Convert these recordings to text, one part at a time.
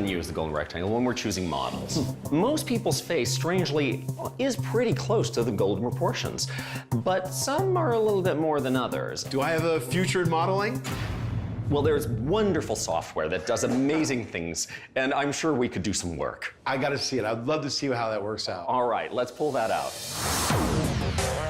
often use the golden rectangle when we're choosing models. Most people's face, strangely, is pretty close to the golden proportions, but some are a little bit more than others. Do I have a future in modeling? Well, there's wonderful software that does amazing things, and I'm sure we could do some work. I gotta see it. I'd love to see how that works out. All right, let's pull that out.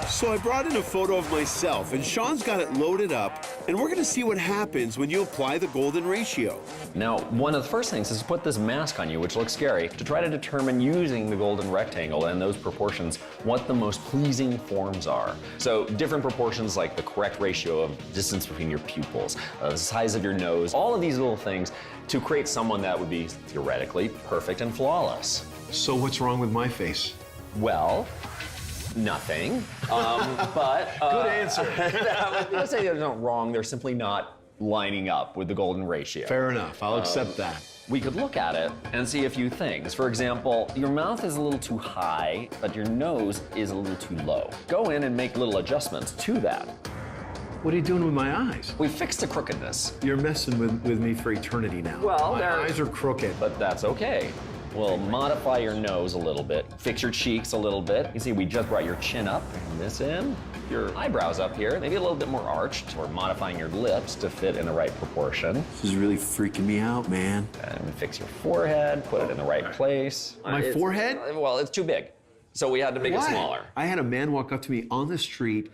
So I brought in a photo of myself, and Sean's got it loaded up, and we're gonna see what happens when you apply the golden ratio. Now, one of the first things is to put this mask on you, which looks scary, to try to determine, using the golden rectangle and those proportions, what the most pleasing forms are. So different proportions, like the correct ratio of distance between your pupils, the size of your nose, all of these little things to create someone that would be theoretically perfect and flawless. So what's wrong with my face? Well, nothing, but... Good answer. Let's say they're not wrong, they're simply not lining up with the golden ratio. Fair enough, I'll accept that. We could look at it and see a few things. For example, your mouth is a little too high, but your nose is a little too low. Go in and make little adjustments to that. What are you doing with my eyes? We fixed the crookedness. You're messing with me for eternity now. Well, my eyes are crooked. But that's okay. We'll modify your nose a little bit, fix your cheeks a little bit. You see, we just brought your chin up, and this in. Your eyebrows up here, maybe a little bit more arched. We're modifying your lips to fit in the right proportion. This is really freaking me out, man. And fix your forehead, put it in the right place. My forehead? Well, it's too big, so we had to make it smaller. I had a man walk up to me on the street,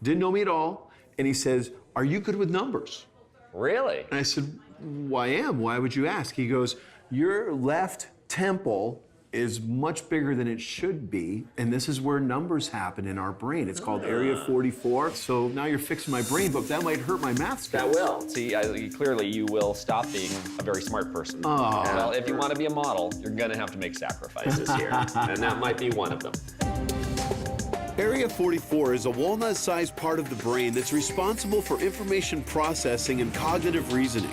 didn't know me at all, and he says, "Are you good with numbers?" Really? And I said, "Well, I am. Why would you ask?" He goes, "Your left temple is much bigger than it should be, and this is where numbers happen in our brain. It's called Area 44. So now you're fixing my brain, but that might hurt my math skills." That will. See, clearly you will stop being a very smart person. Oh. Well, if you want to be a model, you're gonna have to make sacrifices here, and that might be one of them. Area 44 is a walnut-sized part of the brain that's responsible for information processing and cognitive reasoning.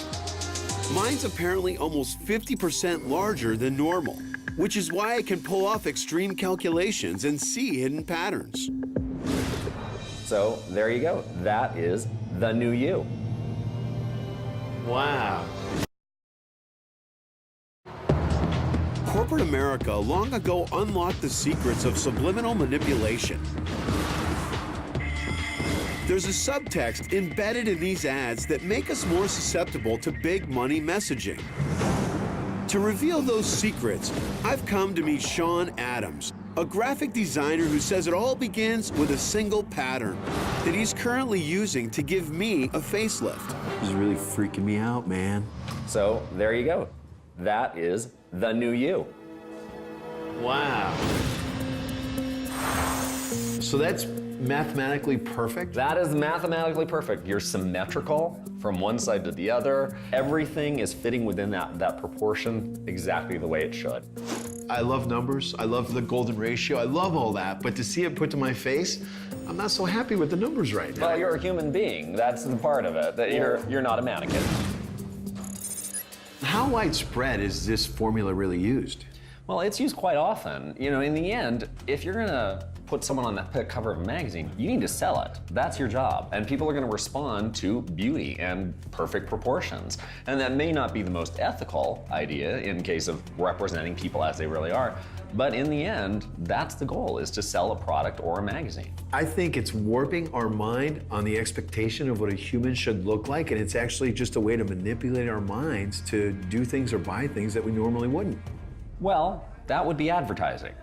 Mine's apparently almost 50% larger than normal, which is why I can pull off extreme calculations and see hidden patterns. So there you go. That is the new you. Wow. Corporate America long ago unlocked the secrets of subliminal manipulation. There's a subtext embedded in these ads that make us more susceptible to big money messaging. To reveal those secrets, I've come to meet Sean Adams, a graphic designer who says it all begins with a single pattern that he's currently using to give me a facelift. This is really freaking me out, man. So there you go. That is the new you. Wow. So that's mathematically perfect? That is mathematically perfect. You're symmetrical from one side to the other. Everything is fitting within that proportion exactly the way it should. I love numbers. I love the golden ratio. I love all that. But to see it put to my face, I'm not so happy with the numbers right now. Well, you're a human being. That's the part of it. That you're not a mannequin. How widespread is this formula really used? Well, it's used quite often. You know, in the end, if you're gonna put someone on that cover of a magazine, you need to sell it. That's your job. And people are gonna respond to beauty and perfect proportions. And that may not be the most ethical idea in case of representing people as they really are. But in the end, that's the goal, is to sell a product or a magazine. I think it's warping our mind on the expectation of what a human should look like, and it's actually just a way to manipulate our minds to do things or buy things that we normally wouldn't. Well, that would be advertising.